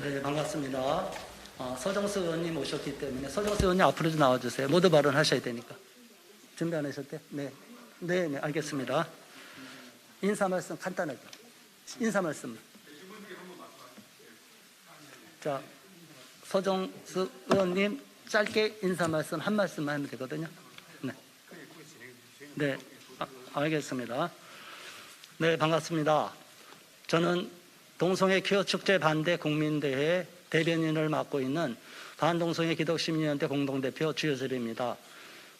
네, 반갑습니다. 서정수 의원님 오셨기 때문에 서정수 의원님 앞으로 좀 나와주세요. 모두 발언하셔야 되니까. 준비 안 하셨대요? 네. 네, 알겠습니다. 인사 말씀 간단하게. 인사 말씀. 자, 서정수 의원님 짧게 인사 말씀 한 말씀만 하면 되거든요. 네. 네, 알겠습니다. 네, 반갑습니다. 저는 동성애 퀴어 축제 반대 국민대회 대변인을 맡고 있는 반동성애 기독시민연대 공동대표 주효슬입니다.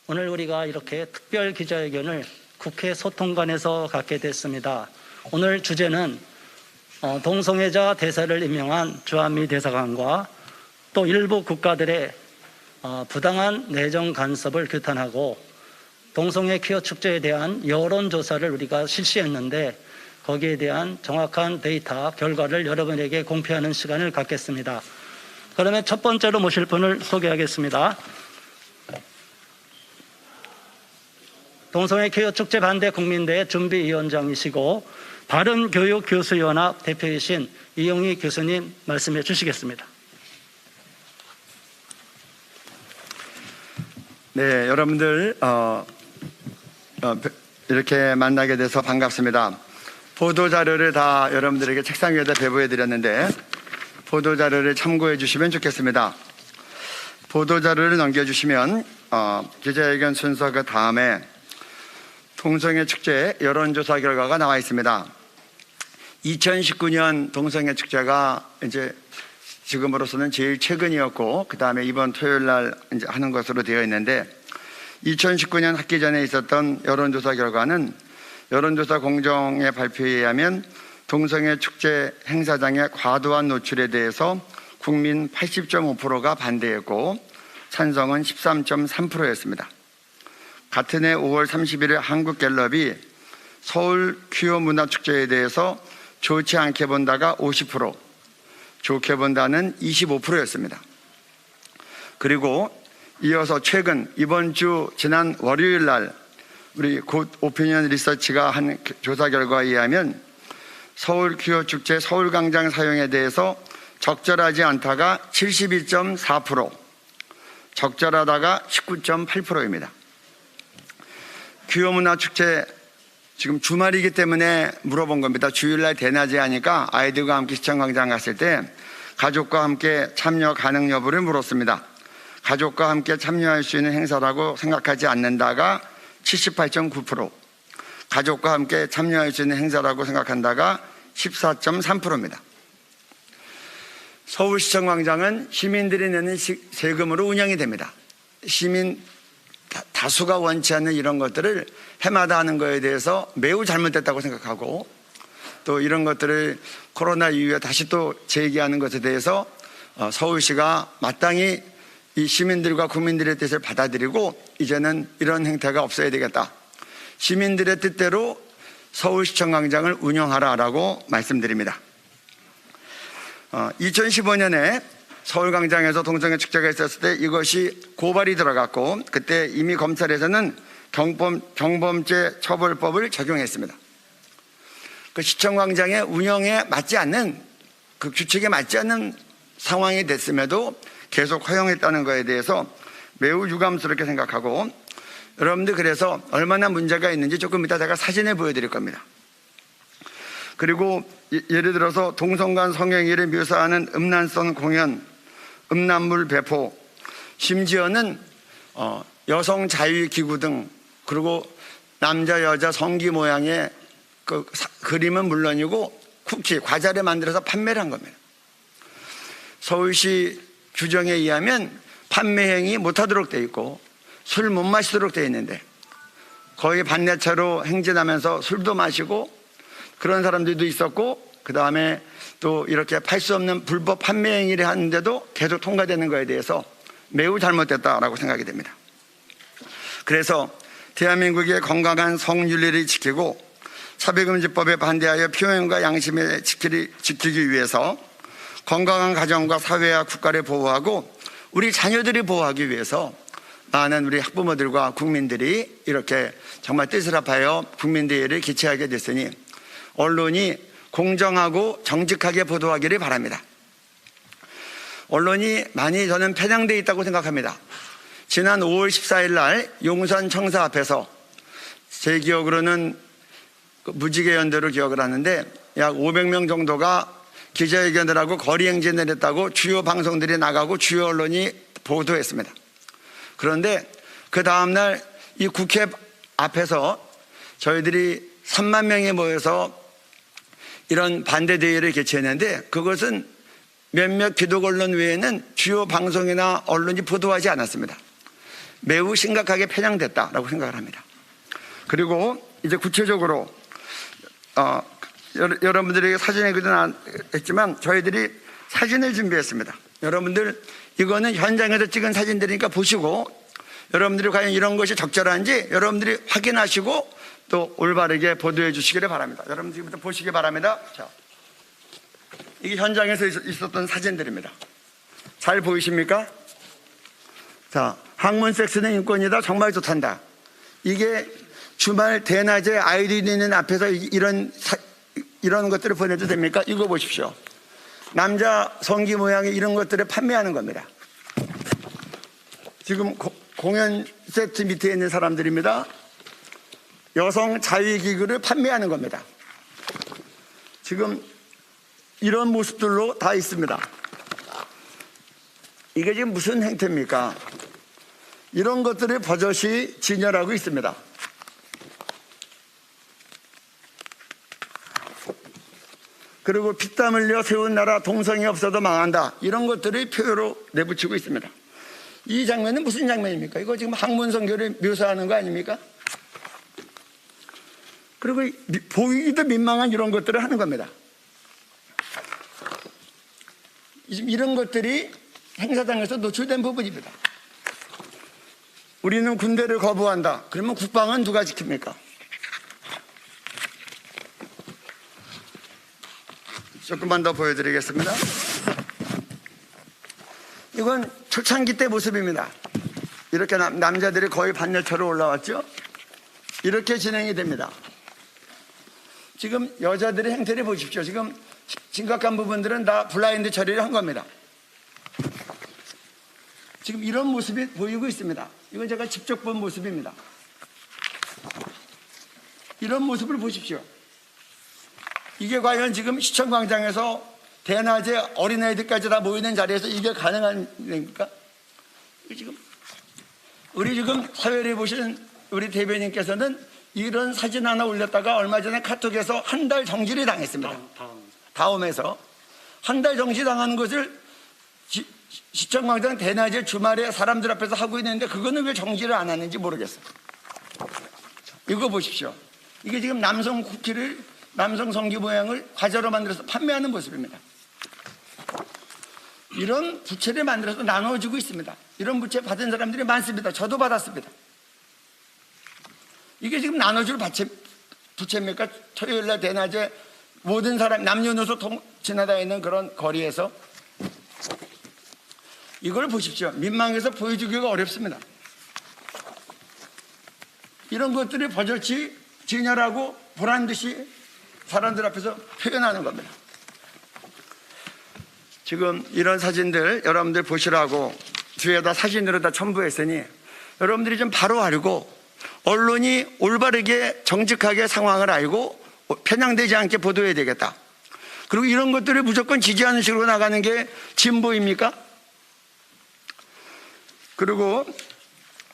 오늘 우리가 이렇게 특별 기자회견을 국회 소통관에서 갖게 됐습니다. 오늘 주제는 동성애자 대사를 임명한 주한미 대사관과 또 일부 국가들의 부당한 내정 간섭을 규탄하고 동성애 퀴어 축제에 대한 여론조사를 우리가 실시했는데 거기에 대한 정확한 데이터 결과를 여러분에게 공표하는 시간을 갖겠습니다. 그러면 첫 번째로 모실 분을 소개하겠습니다. 동성애 퀴어 축제 반대 국민대회 준비위원장이시고 바른교육교수연합 대표이신 이용희 교수님 말씀해 주시겠습니다. 네, 여러분들 이렇게 만나게 돼서 반갑습니다. 보도자료를 다 여러분들에게 책상 위에다 배부해 드렸는데 보도자료를 참고해 주시면 좋겠습니다. 보도자료를 넘겨주시면 기자회견 순서 그 다음에 동성애 축제 여론조사 결과가 나와 있습니다. 2019년 동성애 축제가 이제 지금으로서는 제일 최근이었고 그 다음에 이번 토요일 날 이제 하는 것으로 되어 있는데 2019년 학기 전에 있었던 여론조사 결과는 여론조사 공정의 발표에 의하면 동성애 축제 행사장의 과도한 노출에 대해서 국민 80.5%가 반대했고 찬성은 13.3%였습니다. 같은 해 5월 31일 한국갤럽이 서울 퀴어 문화축제에 대해서 좋지 않게 본다가 50%, 좋게 본다는 25%였습니다. 그리고 이어서 최근 이번 주 지난 월요일 날 우리 굿 오피니언 리서치가 한 조사 결과에 의하면 서울 퀴어 축제 서울광장 사용에 대해서 적절하지 않다가 72.4%, 적절하다가 19.8%입니다. 퀴어 문화 축제 지금 주말이기 때문에 물어본 겁니다. 주일날 대낮에 하니까 아이들과 함께 시청광장 갔을 때 가족과 함께 참여 가능 여부를 물었습니다. 가족과 함께 참여할 수 있는 행사라고 생각하지 않는다가 78.9%, 가족과 함께 참여할 수 있는 행사라고 생각한다가 14.3%입니다. 서울시청광장은 시민들이 내는 세금으로 운영이 됩니다. 시민 다수가 원치 않는 이런 것들을 해마다 하는 것에 대해서 매우 잘못됐다고 생각하고 또 이런 것들을 코로나 이후에 다시 또 재개하는 것에 대해서 서울시가 마땅히 이 시민들과 국민들의 뜻을 받아들이고 이제는 이런 행태가 없어야 되겠다. 시민들의 뜻대로 서울시청광장을 운영하라라고 말씀드립니다. 2015년에 서울광장에서 동성애 축제가 있었을 때 이것이 고발이 들어갔고 그때 이미 검찰에서는 경범죄 처벌법을 적용했습니다. 그 시청광장의 운영에 맞지 않는 그 규칙에 맞지 않는 상황이 됐음에도 계속 허용했다는 것에 대해서 매우 유감스럽게 생각하고 여러분들 그래서 얼마나 문제가 있는지 조금 이따 제가 사진을 보여드릴 겁니다. 그리고 예를 들어서 동성간 성행위를 묘사하는 음란성 공연, 음란물 배포, 심지어는 여성 자유기구 등 그리고 남자 여자 성기 모양의 그 그림은 물론이고 쿠키, 과자를 만들어서 판매를 한 겁니다. 서울시 규정에 의하면 판매 행위 못하도록 돼 있고 술 못 마시도록 돼 있는데 거의 반내차로 행진하면서 술도 마시고 그런 사람들도 있었고 그 다음에 또 이렇게 팔 수 없는 불법 판매 행위를 하는데도 계속 통과되는 것에 대해서 매우 잘못됐다라고 생각이 됩니다. 그래서 대한민국의 건강한 성윤리를 지키고 차별금지법에 반대하여 표현과 양심을 지키기 위해서 건강한 가정과 사회와 국가를 보호하고 우리 자녀들을 보호하기 위해서 많은 우리 학부모들과 국민들이 이렇게 정말 뜻을 합하여 국민대회를 개최하게 됐으니 언론이 공정하고 정직하게 보도하기를 바랍니다. 언론이 많이 저는 편향되어 있다고 생각합니다. 지난 5월 14일 날 용산 청사 앞에서 제 기억으로는 무지개 연대로 기억을 하는데 약 500명 정도가 기자회견을 하고 거리 행진을 했다고 주요 방송들이 나가고 주요 언론이 보도했습니다. 그런데 그 다음날 이 국회 앞에서 저희들이 3만 명이 모여서 이런 반대대회를 개최했는데 그것은 몇몇 기독 언론 외에는 주요 방송이나 언론이 보도하지 않았습니다. 매우 심각하게 편향됐다라고 생각을 합니다. 그리고 이제 구체적으로 여러분들에게 사진에 그려놨지만 저희들이 사진을 준비했습니다. 여러분들 이거는 현장에서 찍은 사진들이니까 보시고 여러분들이 과연 이런 것이 적절한지 여러분들이 확인하시고 또 올바르게 보도해 주시기를 바랍니다. 여러분 지금부터 보시기 바랍니다. 자, 이게 현장에서 있었던 사진들입니다. 잘 보이십니까? 자, 학문 섹스는 인권이다. 정말 좋단다. 이게 주말 대낮에 아이들이 있는 앞에서 이런 것들을 보내도 됩니까? 이거 보십시오. 남자 성기 모양의 이런 것들을 판매하는 겁니다. 지금 공연 세트 밑에 있는 사람들입니다. 여성 자위기구를 판매하는 겁니다. 지금 이런 모습들로 다 있습니다. 이게 지금 무슨 행태입니까? 이런 것들을 버젓이 진열하고 있습니다. 그리고 피땀 흘려 세운 나라 동성이 없어도 망한다. 이런 것들을 표로 내붙이고 있습니다. 이 장면은 무슨 장면입니까? 이거 지금 학문성교를 묘사하는 거 아닙니까? 그리고 보이기도 민망한 이런 것들을 하는 겁니다. 이런 것들이 행사장에서 노출된 부분입니다. 우리는 군대를 거부한다. 그러면 국방은 누가 지킵니까? 조금만 더 보여드리겠습니다. 이건 초창기 때 모습입니다. 이렇게 남자들이 거의 반열차로 올라왔죠. 이렇게 진행이 됩니다. 지금 여자들의 행태를 보십시오. 지금 심각한 부분들은 다 블라인드 처리를 한 겁니다. 지금 이런 모습이 보이고 있습니다. 이건 제가 직접 본 모습입니다. 이런 모습을 보십시오. 이게 과연 지금 시청광장에서 대낮에 어린아이들까지 다 모이는 자리에서 이게 가능한 일입니까? 우리 지금 사회를 보시는 우리 대변인께서는 이런 사진 하나 올렸다가 얼마 전에 카톡에서 한 달 정지를 당했습니다. 다음에서 한 달 정지 당하는 것을 시청광장 대낮에 주말에 사람들 앞에서 하고 있는데 그거는 왜 정지를 안 하는지 모르겠어요. 이거 보십시오. 이게 지금 남성 쿠키를 남성 성기 모양을 과자로 만들어서 판매하는 모습입니다. 이런 부채를 만들어서 나눠주고 있습니다. 이런 부채 받은 사람들이 많습니다. 저도 받았습니다. 이게 지금 나눠줄 부채입니까? 토요일날 대낮에 모든 사람 남녀노소 지나다니는 그런 거리에서 이걸 보십시오. 민망해서 보여주기가 어렵습니다. 이런 것들이 버젓이 진열하고 보란듯이 사람들 앞에서 표현하는 겁니다. 지금 이런 사진들 여러분들 보시라고 뒤에다 사진으로 다 첨부했으니 여러분들이 좀 바로 알고 언론이 올바르게 정직하게 상황을 알고 편향되지 않게 보도해야 되겠다. 그리고 이런 것들을 무조건 지지하는 식으로 나가는 게 진보입니까? 그리고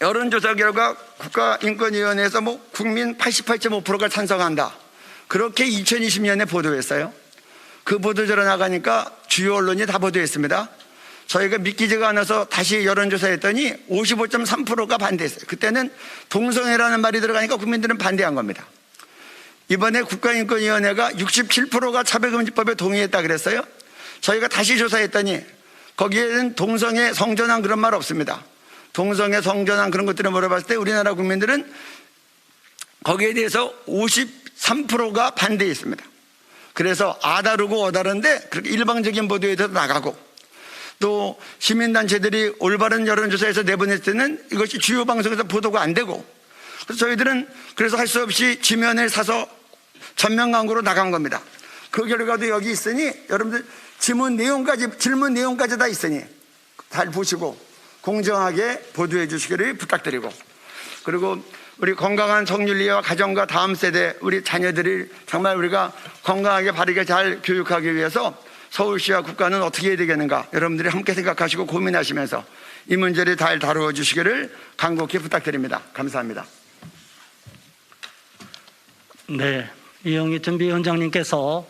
여론조사 결과 국가인권위원회에서 국민 88.5%가 찬성한다. 그렇게 2020년에 보도했어요. 그 보도자료 나가니까 주요 언론이 다 보도했습니다. 저희가 믿기지가 않아서 다시 여론조사했더니 55.3%가 반대했어요. 그때는 동성애라는 말이 들어가니까 국민들은 반대한 겁니다. 이번에 국가인권위원회가 67%가 차별금지법에 동의했다 그랬어요. 저희가 다시 조사했더니 거기에는 동성애, 성전환 그런 말 없습니다. 동성애, 성전환 그런 것들을 물어봤을 때 우리나라 국민들은 거기에 대해서 53%가 반대했습니다. 그래서 아다르고 어다른데 그렇게 일방적인 보도에 대해서 나가고 또 시민단체들이 올바른 여론조사에서 내보냈을 때는 이것이 주요 방송에서 보도가 안 되고 그래서 저희들은 그래서 할 수 없이 지면을 사서 전면 광고로 나간 겁니다. 그 결과도 여기 있으니 여러분들 질문 내용까지 다 있으니 잘 보시고 공정하게 보도해 주시기를 부탁드리고, 그리고 우리 건강한 성윤리와 가정과 다음 세대 우리 자녀들을 정말 우리가 건강하게 바르게 잘 교육하기 위해서 서울시와 국가는 어떻게 해야 되겠는가, 여러분들이 함께 생각하시고 고민하시면서 이 문제를 잘 다루어 주시기를 간곡히 부탁드립니다. 감사합니다. 네, 이영희 준비위원장님께서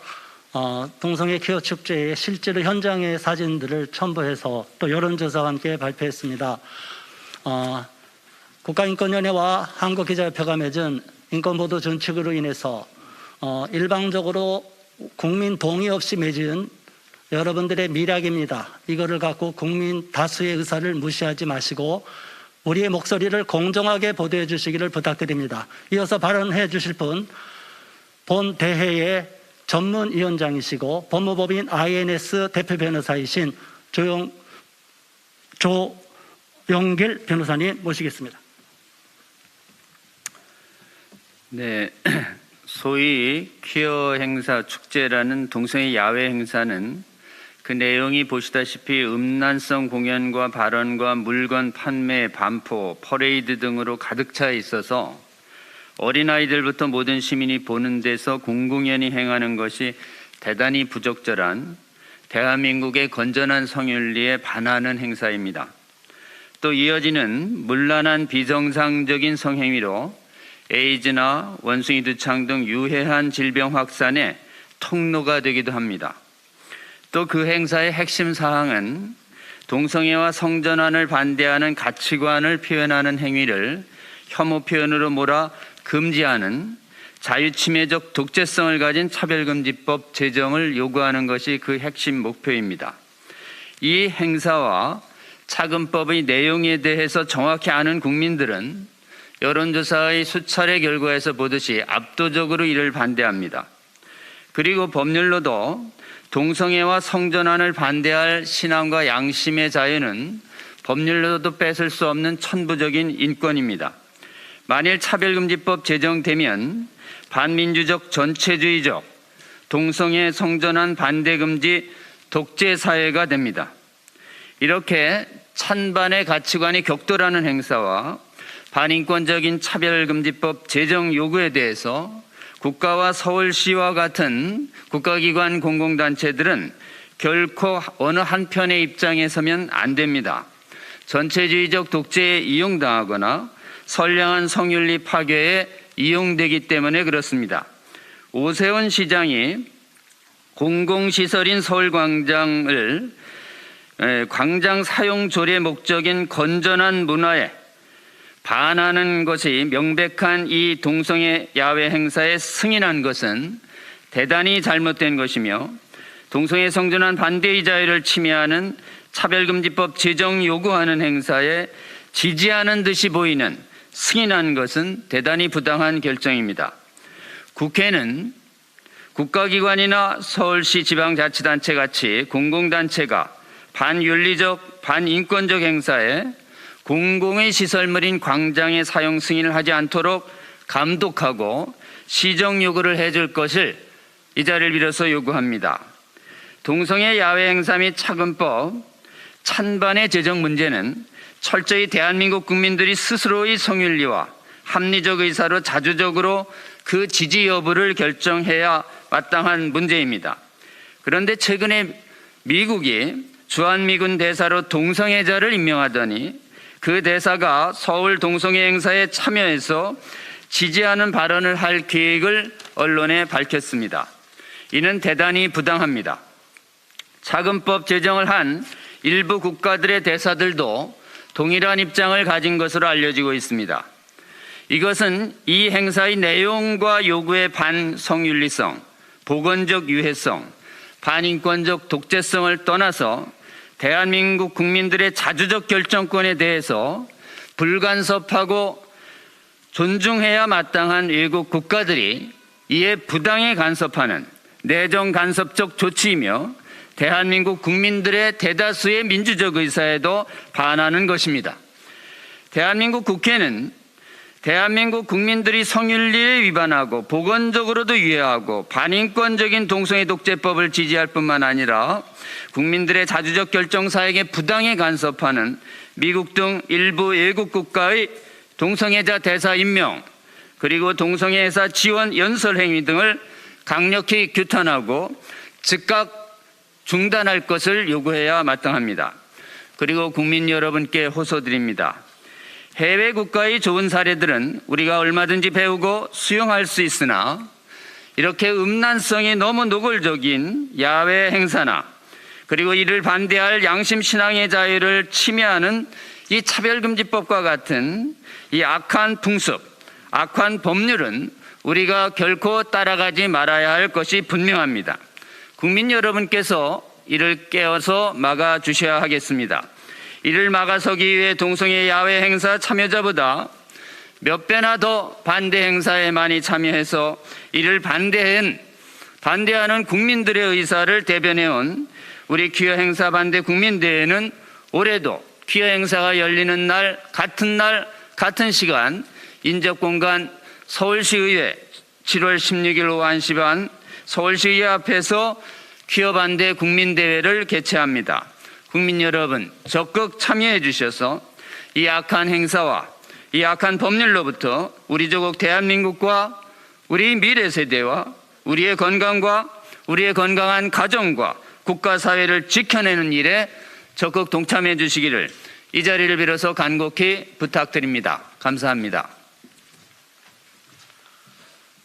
동성애 퀴어 축제의 실제로 현장의 사진들을 첨부해서 또 여론조사와 함께 발표했습니다. 국가인권위원회와 한국기자협회가 맺은 인권보도 준칙으로 인해서 일방적으로 국민 동의 없이 맺은 여러분들의 미락입니다. 이거를 갖고 국민 다수의 의사를 무시하지 마시고 우리의 목소리를 공정하게 보도해 주시기를 부탁드립니다. 이어서 발언해 주실 분, 본 대회의 전문위원장이시고 법무법인 INS 대표 변호사이신 조용길 변호사님 모시겠습니다. 네, 소위 퀴어 행사 축제라는 동성애 야외 행사는 그 내용이 보시다시피 음란성 공연과 발언과 물건 판매, 반포, 퍼레이드 등으로 가득 차 있어서 어린아이들부터 모든 시민이 보는 데서 공공연히 행하는 것이 대단히 부적절한 대한민국의 건전한 성윤리에 반하는 행사입니다. 또 이어지는 문란한 비정상적인 성행위로 에이즈나 원숭이 두창 등 유해한 질병 확산의 통로가 되기도 합니다. 또 그 행사의 핵심 사항은 동성애와 성전환을 반대하는 가치관을 표현하는 행위를 혐오 표현으로 몰아 금지하는 자유침해적 독재성을 가진 차별금지법 제정을 요구하는 것이 그 핵심 목표입니다. 이 행사와 차금법의 내용에 대해서 정확히 아는 국민들은 여론조사의 수차례 결과에서 보듯이 압도적으로 이를 반대합니다. 그리고 법률로도 동성애와 성전환을 반대할 신앙과 양심의 자유는 법률로도 뺏을 수 없는 천부적인 인권입니다. 만일 차별금지법 제정되면 반민주적 전체주의적 동성애 성전환 반대금지 독재사회가 됩니다. 이렇게 찬반의 가치관이 격돌하는 행사와 반인권적인 차별금지법 제정 요구에 대해서 국가와 서울시와 같은 국가기관 공공단체들은 결코 어느 한편의 입장에 서면 안 됩니다. 전체주의적 독재에 이용당하거나 선량한 성윤리 파괴에 이용되기 때문에 그렇습니다. 오세훈 시장이 공공시설인 서울광장을 광장 사용 조례 목적인 건전한 문화에 반하는 것이 명백한 이 동성애 야외 행사에 승인한 것은 대단히 잘못된 것이며 동성애 성전환 반대의 자유를 침해하는 차별금지법 제정 요구하는 행사에 지지하는 듯이 보이는 승인한 것은 대단히 부당한 결정입니다. 국회는 국가기관이나 서울시 지방자치단체 같이 공공단체가 반윤리적, 반인권적 행사에 공공의 시설물인 광장의 사용 승인을 하지 않도록 감독하고 시정 요구를 해줄 것을 이 자리를 빌어서 요구합니다. 동성애 야외 행사 및 차금법 찬반의 제정 문제는 철저히 대한민국 국민들이 스스로의 성윤리와 합리적 의사로 자주적으로 그 지지 여부를 결정해야 마땅한 문제입니다. 그런데 최근에 미국이 주한미군 대사로 동성애자를 임명하더니 그 대사가 서울 동성애 행사에 참여해서 지지하는 발언을 할 계획을 언론에 밝혔습니다. 이는 대단히 부당합니다. 차금법 제정을 한 일부 국가들의 대사들도 동일한 입장을 가진 것으로 알려지고 있습니다. 이것은 이 행사의 내용과 요구의 반성윤리성, 보건적 유해성, 반인권적 독재성을 떠나서 대한민국 국민들의 자주적 결정권에 대해서 불간섭하고 존중해야 마땅한 외국 국가들이 이에 부당히 간섭하는 내정 간섭적 조치이며 대한민국 국민들의 대다수의 민주적 의사에도 반하는 것입니다. 대한민국 국회는 대한민국 국민들이 성윤리에 위반하고 보건적으로도 위해하고 반인권적인 동성애 독재법을 지지할 뿐만 아니라 국민들의 자주적 결정 사역에 부당히 간섭하는 미국 등 일부 외국 국가의 동성애자 대사 임명, 그리고 동성애 회사 지원 연설 행위 등을 강력히 규탄하고 즉각 중단할 것을 요구해야 마땅합니다. 그리고 국민 여러분께 호소드립니다. 해외 국가의 좋은 사례들은 우리가 얼마든지 배우고 수용할 수 있으나 이렇게 음란성이 너무 노골적인 야외 행사나 그리고 이를 반대할 양심 신앙의 자유를 침해하는 이 차별금지법과 같은 이 악한 풍습, 악한 법률은 우리가 결코 따라가지 말아야 할 것이 분명합니다. 국민 여러분께서 이를 깨어서 막아주셔야 하겠습니다. 이를 막아서기 위해 동성애 야외 행사 참여자보다 몇 배나 더 반대 행사에 많이 참여해서 이를 반대하는 국민들의 의사를 대변해온 우리 퀴어 행사 반대 국민대회는 올해도 퀴어 행사가 열리는 날, 같은 시간 인접공간 서울시의회 7월 16일 오후 1시 반 서울시의회 앞에서 퀴어 반대 국민대회를 개최합니다. 국민 여러분 적극 참여해 주셔서 이 악한 행사와 이 악한 법률로부터 우리 조국 대한민국과 우리 미래 세대와 우리의 건강과 우리의 건강한 가정과 국가 사회를 지켜내는 일에 적극 동참해 주시기를 이 자리를 빌어서 간곡히 부탁드립니다. 감사합니다.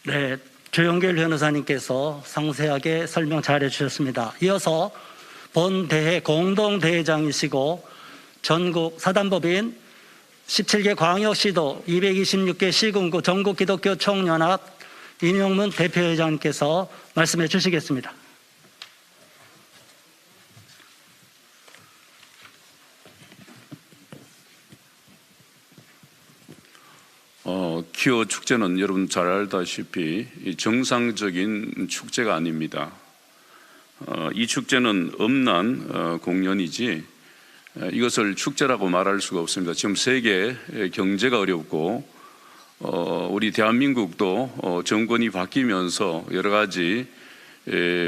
네, 조영길 변호사님께서 상세하게 설명 잘해 주셨습니다. 이어서 본 대회 공동대회장이시고 전국 사단법인 17개 광역시도 226개 시군구 전국기독교총연합 임용문 대표회장님께서 말씀해 주시겠습니다. 퀴어 축제는 여러분 잘 알다시피 정상적인 축제가 아닙니다. 이 축제는 음란 공연이지 이것을 축제라고 말할 수가 없습니다. 지금 세계 경제가 어렵고 우리 대한민국도 정권이 바뀌면서 여러 가지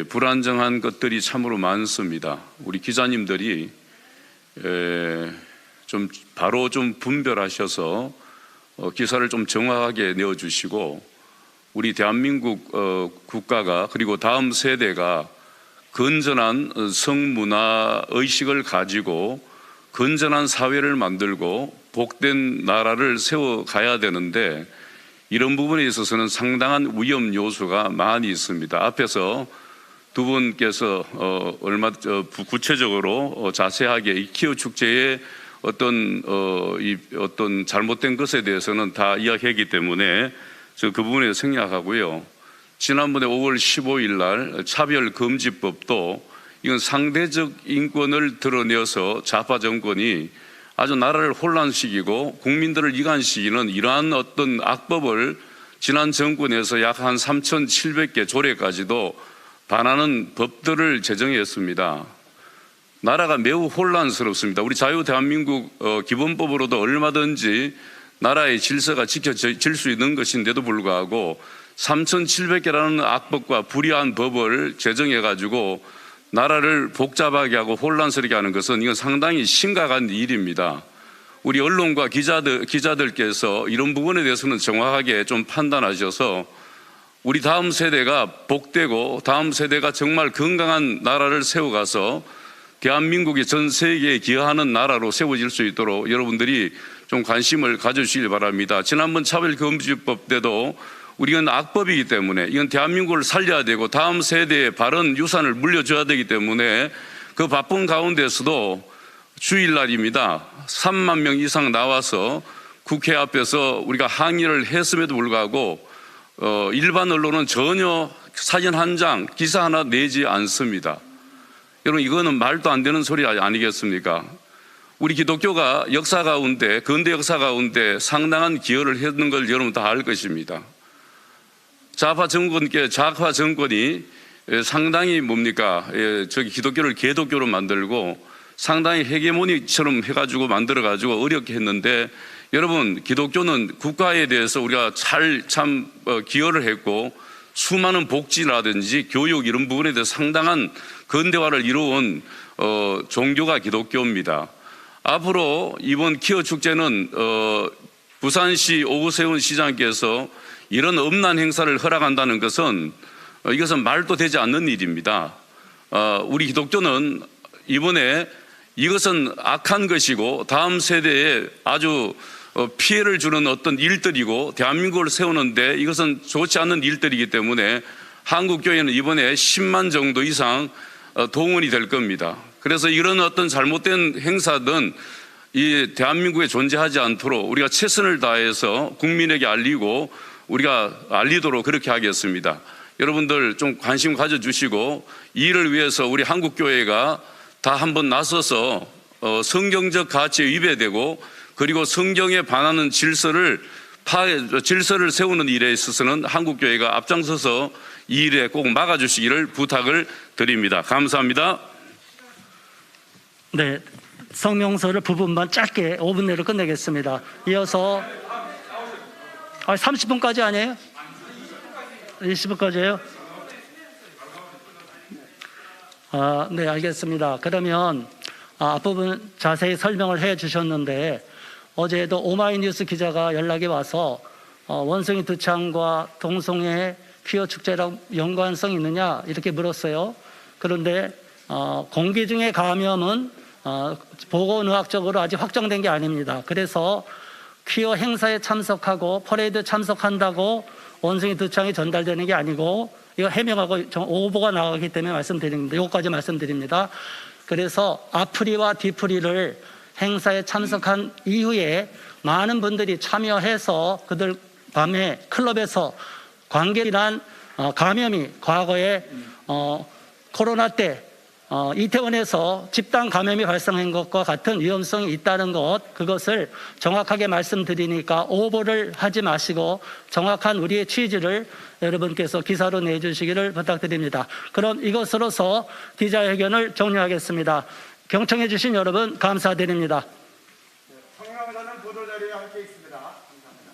불안정한 것들이 참으로 많습니다. 우리 기자님들이 좀 바로 좀 분별하셔서 기사를 좀 정확하게 내어주시고 우리 대한민국 국가가 그리고 다음 세대가 건전한 성문화 의식을 가지고 건전한 사회를 만들고 복된 나라를 세워가야 되는데 이런 부분에 있어서는 상당한 위험 요소가 많이 있습니다. 앞에서 두 분께서 구체적으로 자세하게 이 퀴어 축제의 어떤 잘못된 것에 대해서는 다 이야기했기 때문에 저 그 부분에 생략하고요. 지난번에 5월 15일 날 차별금지법도 이건 상대적 인권을 드러내어서 좌파 정권이 아주 나라를 혼란시키고 국민들을 이간시키는 이러한 어떤 악법을 지난 정권에서 약 한 3,700개 조례까지도 반하는 법들을 제정했습니다. 나라가 매우 혼란스럽습니다. 우리 자유 대한민국 기본법으로도 얼마든지 나라의 질서가 지켜질 수 있는 것인데도 불구하고 3,700개라는 악법과 불이한 법을 제정해가지고 나라를 복잡하게 하고 혼란스럽게 하는 것은 이건 상당히 심각한 일입니다. 우리 언론과 기자들께서 이런 부분에 대해서는 정확하게 좀 판단하셔서 우리 다음 세대가 복되고 다음 세대가 정말 건강한 나라를 세워가서 대한민국이 전 세계에 기여하는 나라로 세워질 수 있도록 여러분들이 좀 관심을 가져주시길 바랍니다. 지난번 차별금지법 때도 우리는 악법이기 때문에 이건 대한민국을 살려야 되고 다음 세대에 바른 유산을 물려줘야 되기 때문에 그 바쁜 가운데서도 주일날입니다. 3만 명 이상 나와서 국회 앞에서 우리가 항의를 했음에도 불구하고 일반 언론은 전혀 사진 한 장, 기사 하나 내지 않습니다. 여러분 이거는 말도 안 되는 소리 아니겠습니까? 우리 기독교가 역사 가운데 근대 역사 가운데 상당한 기여를 했는 걸 여러분 다 알 것입니다. 좌파 정권이 상당히 저기 기독교를 개독교로 만들고 상당히 헤게모니처럼 해가지고 만들어가지고 어렵게 했는데 여러분, 기독교는 국가에 대해서 우리가 잘 기여를 했고 수많은 복지라든지 교육 이런 부분에 대해서 상당한 근대화를 이루어온 종교가 기독교입니다. 앞으로 이번 기어 축제는 부산시 오구세훈 시장께서 이런 엄난 행사를 허락한다는 것은 이것은 말도 되지 않는 일입니다. 우리 기독교는 이번에 이것은 악한 것이고 다음 세대에 아주 피해를 주는 어떤 일들이고 대한민국을 세우는데 이것은 좋지 않은 일들이기 때문에 한국교회는 이번에 10만 정도 이상 동원이 될 겁니다. 그래서 이런 어떤 잘못된 행사든 이 대한민국에 존재하지 않도록 우리가 최선을 다해서 국민에게 알리고 우리가 알리도록 그렇게 하겠습니다. 여러분들 좀 관심 가져주시고 이 일을 위해서 우리 한국교회가 다 한번 나서서 성경적 가치에 위배되고 그리고 성경에 반하는 질서를 세우는 일에 있어서는 한국교회가 앞장서서 이 일에 꼭 막아주시기를 부탁을 드립니다. 감사합니다. 네, 성명서를 부분만 짧게 5분 내로 끝내겠습니다. 이어서 30분까지 아니에요? 20분까지예요? 네, 알겠습니다. 그러면 앞부분 자세히 설명을 해 주셨는데 어제도 오마이뉴스 기자가 연락이 와서 원숭이 두창과 동성애 퀴어 축제랑 연관성이 있느냐 이렇게 물었어요. 그런데 공기 중의 감염은 보건의학적으로 아직 확정된 게 아닙니다. 그래서 퀴어 행사에 참석하고 퍼레이드 참석한다고 원숭이 두창이 전달되는 게 아니고 이거 해명하고 오보가 나가기 때문에 말씀드립니다. 이것까지 말씀드립니다. 그래서 앞프리와 뒤프리를 행사에 참석한 이후에 많은 분들이 참여해서 그들 밤에 클럽에서 관계란 감염이 과거에 코로나 때 이태원에서 집단 감염이 발생한 것과 같은 위험성이 있다는 것, 그것을 정확하게 말씀드리니까 오보를 하지 마시고 정확한 우리의 취지를 여러분께서 기사로 내주시기를 부탁드립니다. 그럼 이것으로서 기자회견을 종료하겠습니다. 경청해 주신 여러분 감사드립니다. 성명서는 보도자료에 함께 있습니다. 감사합니다.